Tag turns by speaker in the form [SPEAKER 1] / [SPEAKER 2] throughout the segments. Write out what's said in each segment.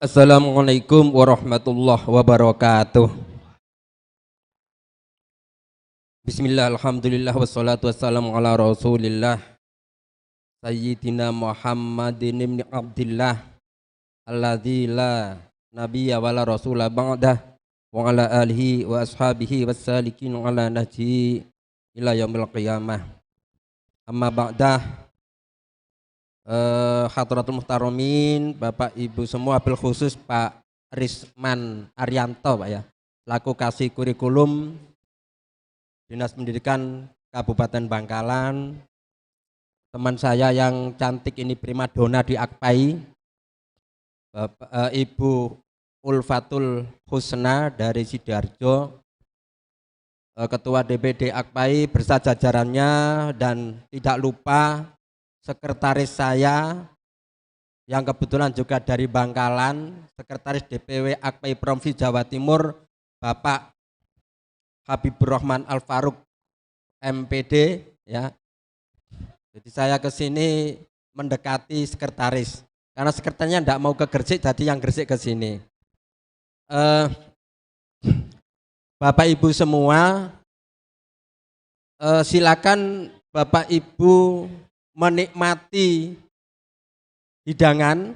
[SPEAKER 1] Assalamualaikum warahmatullahi wabarakatuh. Bismillah, alhamdulillah, wassalatu wassalamu ala rasulillah Sayyidina Muhammadin ibn Abdillah alladzi la nabiyya wa la rasula ba'dah wa ala alihi wa ashabihi wassalikin ala nahji ila yaumil qiyamah. Amma ba'dah, hadratul muhtaramin, Bapak Ibu semua, bil khusus Pak Risman Arianto, Pak ya, laku kasih kurikulum Dinas Pendidikan Kabupaten Bangkalan, teman saya yang cantik ini primadona di Akpai, Ibu Ulfatul Husna dari Sidoarjo, Ketua DPD Akpai beserta jajarannya, dan tidak lupa sekretaris saya yang kebetulan juga dari Bangkalan, sekretaris DPW Akpai Provinsi Jawa Timur, Bapak Habibur Rahman Al Faruq MPD ya. Jadi saya ke sini mendekati sekretaris karena sekretarinya tidak mau ke Gresik, jadi yang Gresik ke sini. Bapak Ibu semua, silakan Bapak Ibu menikmati hidangan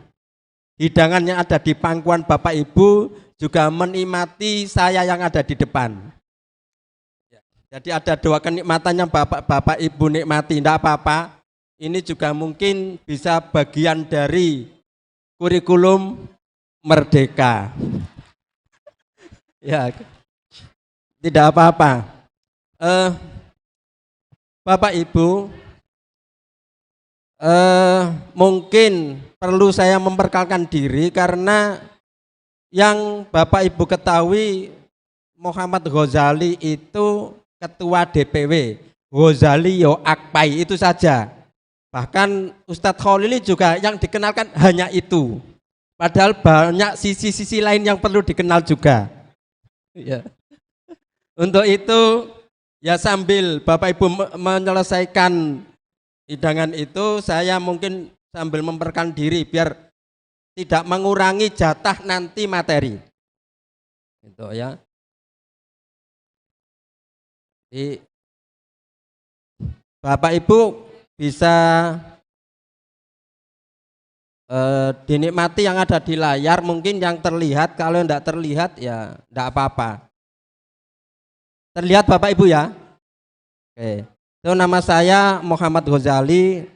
[SPEAKER 1] yang ada di pangkuan Bapak Ibu, juga menikmati saya yang ada di depan. Jadi ada dua kenikmatan yang Bapak Ibu nikmati, tidak apa-apa. Ini juga mungkin bisa bagian dari kurikulum Merdeka. Ya, tidak apa-apa. Bapak Ibu, mungkin perlu saya memperkenalkan diri karena yang Bapak Ibu ketahui Muhammad Ghazali itu Ketua DPW, Ghazali yo Akpai, itu saja. Bahkan Ustadz Khalili juga yang dikenalkan hanya itu. Padahal banyak sisi-sisi lain yang perlu dikenal juga. Ya. Untuk itu ya sambil Bapak Ibu menyelesaikan hidangan itu, saya mungkin sambil memperkenalkan diri biar tidak mengurangi jatah nanti materi. Gitu ya. Jadi, Bapak Ibu bisa dinikmati yang ada di layar, mungkin yang terlihat, kalau tidak terlihat ya tidak apa-apa. Terlihat Bapak Ibu ya? Oke. Itu nama saya Muhammad Ghazali,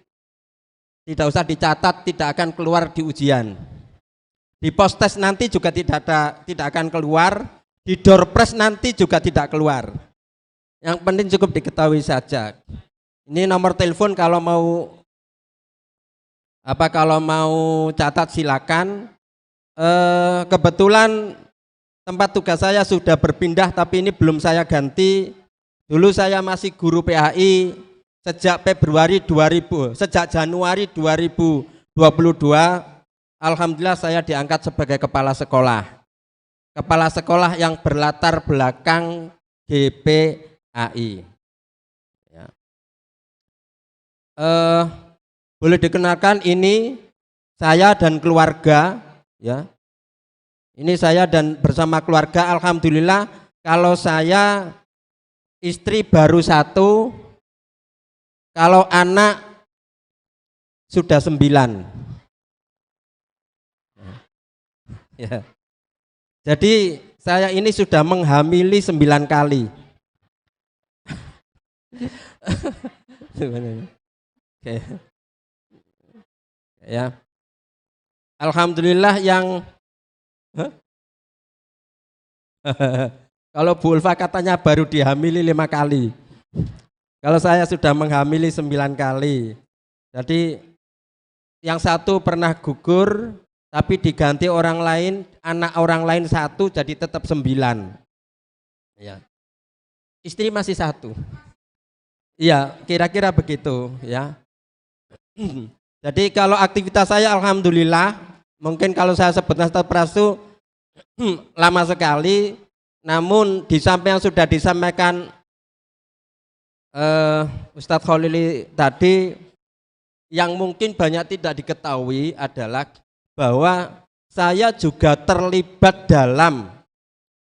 [SPEAKER 1] tidak usah dicatat, tidak akan keluar di ujian. Di postes nanti juga tidak akan keluar, di doorpress nanti juga tidak keluar. Yang penting cukup diketahui saja. Ini nomor telepon kalau mau catat silakan. Kebetulan tempat tugas saya sudah berpindah, tapi ini belum saya ganti. Dulu saya masih guru PAI sejak Januari 2022. Alhamdulillah saya diangkat sebagai kepala sekolah. Kepala sekolah yang berlatar belakang GPAI. Ya. Boleh dikenalkan, ini saya dan keluarga, ya. Ini saya dan bersama keluarga. Alhamdulillah, kalau saya istri baru 1, kalau anak sudah 9. Ya. Jadi saya ini sudah menghamili 9 kali. Oke. Ya. Alhamdulillah yang kalau Bu Ulfa katanya baru dihamili 5 kali. Kalau saya sudah menghamili 9 kali. Jadi yang satu pernah gugur, tapi diganti orang lain, anak orang lain 1, jadi tetap 9. Ya. Istri masih 1. Iya, kira-kira begitu ya. Jadi kalau aktivitas saya alhamdulillah, mungkin kalau saya sebut Nasdaq Prasu lama sekali, namun di samping yang sudah disampaikan Ustadz Khalili tadi, yang mungkin banyak tidak diketahui adalah bahwa saya juga terlibat dalam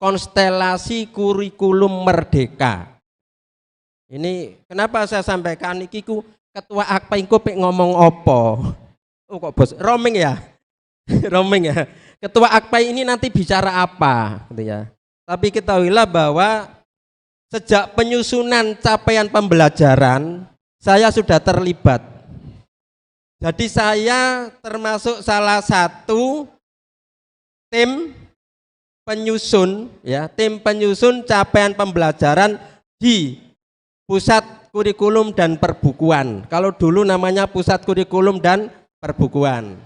[SPEAKER 1] konstelasi kurikulum merdeka. Ini kenapa saya sampaikan iki ku ketua AKPA iku pek ngomong opo? Oh kok bos, roaming ya? Roaming ya. Ketua AKPA ini nanti bicara apa gitu ya. Tapi ketahuilah bahwa sejak penyusunan capaian pembelajaran saya sudah terlibat. Jadi saya termasuk salah satu tim penyusun ya, tim penyusun capaian pembelajaran di Pusat Kurikulum dan Perbukuan. Kalau dulu namanya Pusat Kurikulum dan Perbukuan.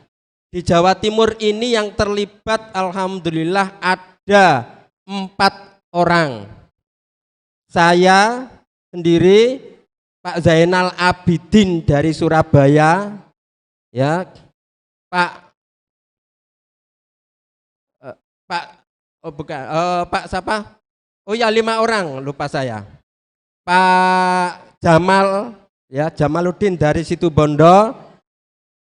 [SPEAKER 1] Di Jawa Timur ini yang terlibat alhamdulillah ada 4 orang. Saya sendiri, Pak Zainal Abidin dari Surabaya, ya, Pak siapa? Oh ya 5 orang, lupa saya. Pak Jamal, ya Jamaluddin dari Situbondo,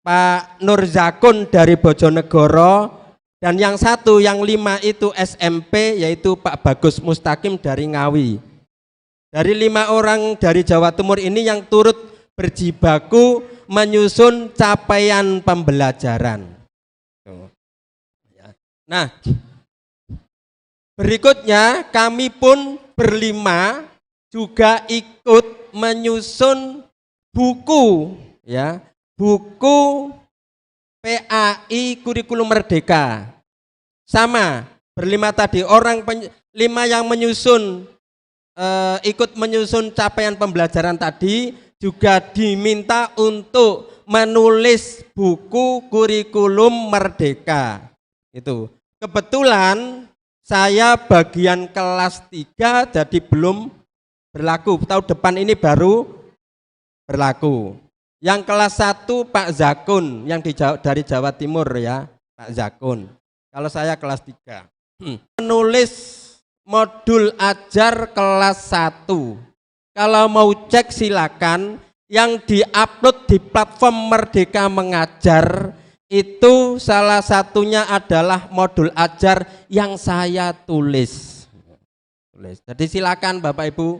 [SPEAKER 1] Pak Nur Zakun dari Bojonegoro, dan yang 5 itu SMP, yaitu Pak Bagus Mustaqim dari Ngawi. Dari 5 orang dari Jawa Timur ini yang turut berjibaku menyusun capaian pembelajaran. Nah, berikutnya kami pun berlima juga ikut menyusun buku, ya, buku PAI Kurikulum Merdeka. Sama, berlima tadi orang 5 yang menyusun ikut menyusun capaian pembelajaran tadi juga diminta untuk menulis buku kurikulum merdeka. Itu. Kebetulan saya bagian kelas 3 jadi belum berlaku. Tahun depan ini baru berlaku. Yang kelas 1 Pak Zakun yang dari Jawa Timur ya, Pak Zakun. Kalau saya kelas 3. Menulis modul ajar kelas 1. Kalau mau cek silakan, yang diupload di platform Merdeka Mengajar itu salah satunya adalah modul ajar yang saya tulis. Jadi silakan Bapak Ibu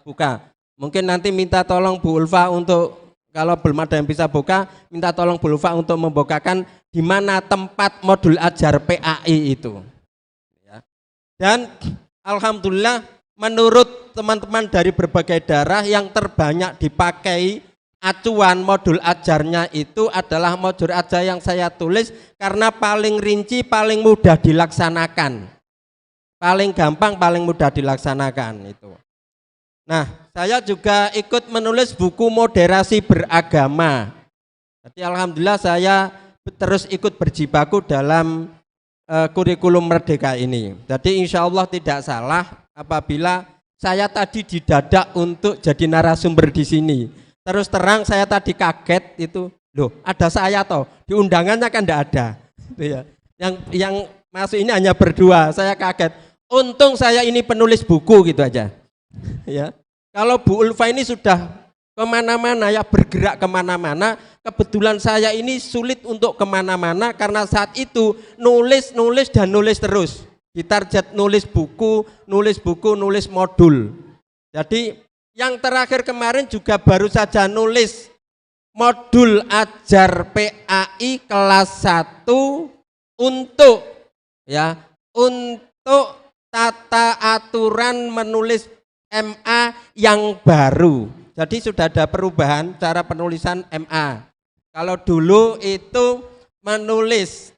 [SPEAKER 1] buka. Mungkin nanti minta tolong Bu Ulfa untuk, kalau belum ada yang bisa buka, minta tolong Bu Ulfa untuk membukakan di mana tempat modul ajar PAI itu. Dan alhamdulillah menurut teman-teman dari berbagai daerah yang terbanyak dipakai acuan modul ajarnya itu adalah modul ajar yang saya tulis karena paling rinci, paling mudah dilaksanakan. Paling gampang, paling mudah dilaksanakan itu. Nah, saya juga ikut menulis buku moderasi beragama. Jadi alhamdulillah saya terus ikut berjibaku dalam kurikulum merdeka ini. Jadi insya Allah tidak salah apabila saya tadi didadak untuk jadi narasumber di sini. Terus terang saya tadi kaget itu, loh ada saya toh, di undangannya kan enggak ada. Gitu ya. Yang masuk ini hanya berdua, saya kaget. Untung saya ini penulis buku gitu aja. Ya, kalau Bu Ulfa ini sudah kemana-mana ya, bergerak kemana-mana. Kebetulan saya ini sulit untuk kemana-mana karena saat itu nulis dan nulis terus. Ditarget nulis buku, nulis modul. Jadi yang terakhir kemarin juga baru saja nulis modul ajar PAI kelas 1 untuk tata aturan menulis MA yang baru. Jadi sudah ada perubahan cara penulisan MA. Kalau dulu itu menulis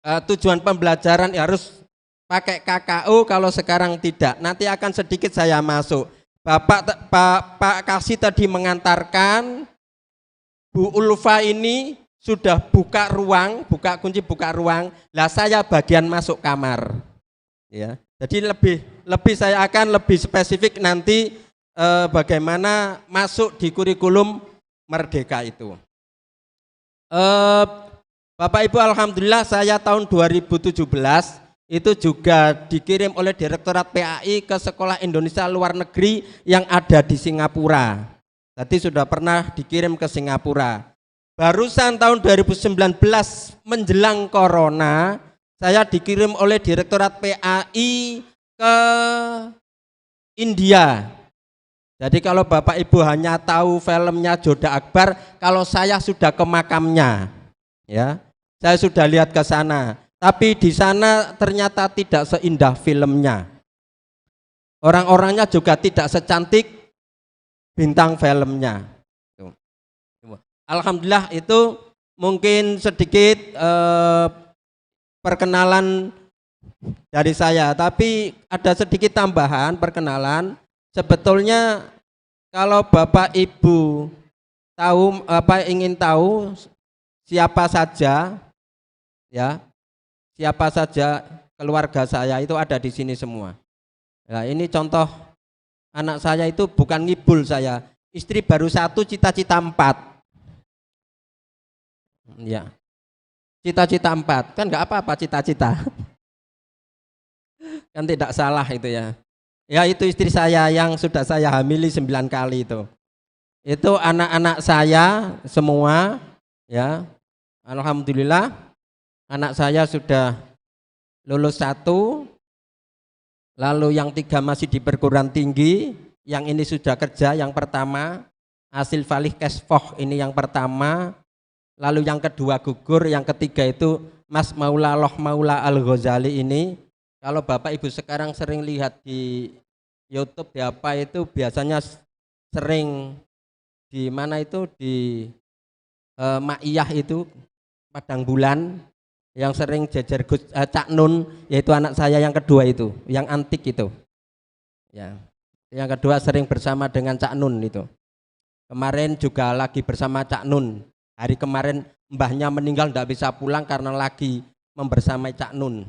[SPEAKER 1] tujuan pembelajaran harus pakai KKU, kalau sekarang tidak. Nanti akan sedikit saya masuk. Pak Kasih tadi mengantarkan Bu Ulfa ini sudah buka kunci buka ruang. Lah saya bagian masuk kamar. Ya. Jadi lebih saya akan lebih spesifik nanti bagaimana masuk di kurikulum merdeka itu. Bapak Ibu alhamdulillah saya tahun 2017 itu juga dikirim oleh Direktorat PAI ke Sekolah Indonesia Luar Negeri yang ada di Singapura. Tadi sudah pernah dikirim ke Singapura. barusan tahun 2019 menjelang corona, saya dikirim oleh Direktorat PAI ke India. Jadi kalau Bapak Ibu hanya tahu filmnya Joda Akbar, kalau saya sudah ke makamnya, ya, saya sudah lihat ke sana. Tapi di sana ternyata tidak seindah filmnya. Orang-orangnya juga tidak secantik bintang filmnya. Alhamdulillah itu mungkin sedikit perkenalan dari saya. Tapi ada sedikit tambahan perkenalan. Sebetulnya kalau Bapak Ibu tahu ingin tahu siapa saja, ya, siapa saja keluarga saya itu ada di sini semua. Nah, ini contoh anak saya itu bukan ngibul saya, istri baru 1, cita-cita 4. Ya, cita-cita 4 kan nggak apa-apa cita-cita, kan tidak salah itu ya. Ya itu istri saya yang sudah saya hamili 9 kali itu. Itu anak-anak saya semua, ya. Alhamdulillah anak saya sudah lulus 1, lalu yang 3 masih di perguruan tinggi, yang ini sudah kerja yang pertama, hasil falih kesfoh ini yang pertama, lalu yang kedua gugur, yang ketiga itu Mas Maula Loh Maula Al-Ghazali ini. Kalau Bapak Ibu sekarang sering lihat di YouTube di apa itu biasanya sering di mana itu di Maiyah itu Padang Bulan yang sering jejer Cak Nun, yaitu anak saya yang kedua itu, yang antik itu. Ya. Yang kedua sering bersama dengan Cak Nun itu. Kemarin juga lagi bersama Cak Nun. Hari kemarin mbahnya meninggal tidak bisa pulang karena lagi membersamai Cak Nun.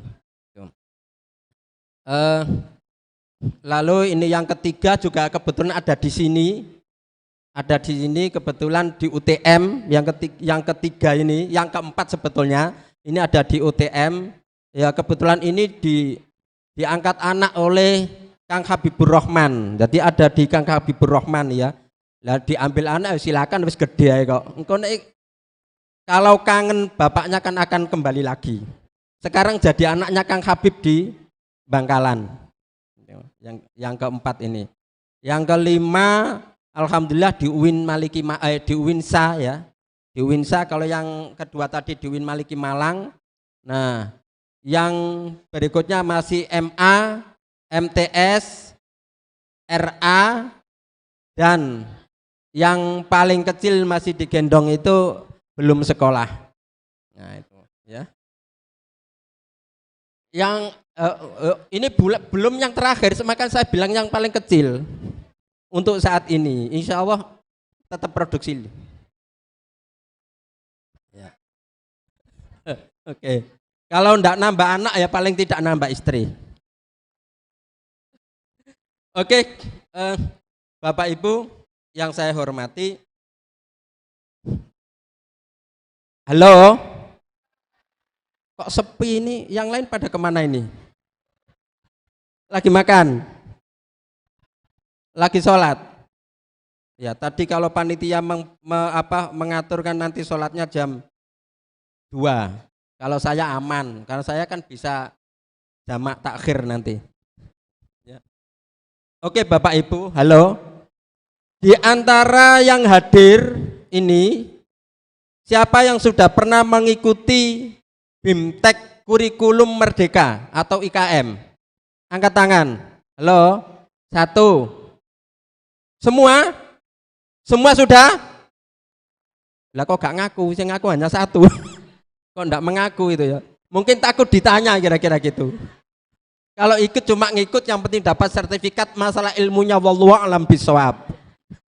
[SPEAKER 1] Lalu ini yang ketiga juga kebetulan ada di sini, kebetulan di UTM yang ketiga ini, yang keempat sebetulnya ini ada di UTM. Ya kebetulan ini diangkat anak oleh Kang Habibur Rahman. Jadi ada di Kang Habibur Rahman ya. Lah diambil anak silakan wis gede kok. Engko kalau kangen bapaknya kan akan kembali lagi. Sekarang jadi anaknya Kang Habib di Bangkalan. Yang keempat ini. Yang kelima alhamdulillah di UIN di UINSA ya. Di UINSA, kalau yang kedua tadi di UIN Maliki Malang. Nah, yang berikutnya masih MA, MTS, RA, dan yang paling kecil masih digendong itu belum sekolah. Nah itu ya. Yang ini belum yang terakhir, semakan saya bilang yang paling kecil untuk saat ini. Insya Allah tetap produksi. Ya. Oke. Kalau enggak nambah anak ya paling tidak nambah istri. Oke, Bapak Ibu yang saya hormati. Halo, kok sepi ini? Yang lain pada kemana ini? Lagi makan? Lagi sholat? Ya tadi kalau panitia mengaturkan nanti sholatnya jam 2. Kalau saya aman, karena saya kan bisa jamak takhir nanti. Ya. Oke Bapak Ibu, halo. Di antara yang hadir ini, siapa yang sudah pernah mengikuti BIMTEK Kurikulum Merdeka atau IKM? Angkat tangan. Halo, 1. Semua? Semua sudah? Lah kok gak ngaku? Saya ngaku hanya 1. Kok enggak mengaku itu ya? Mungkin takut ditanya kira-kira gitu. Kalau ikut cuma ngikut yang penting dapat sertifikat, masalah ilmunya wallahu a'lam bishawab.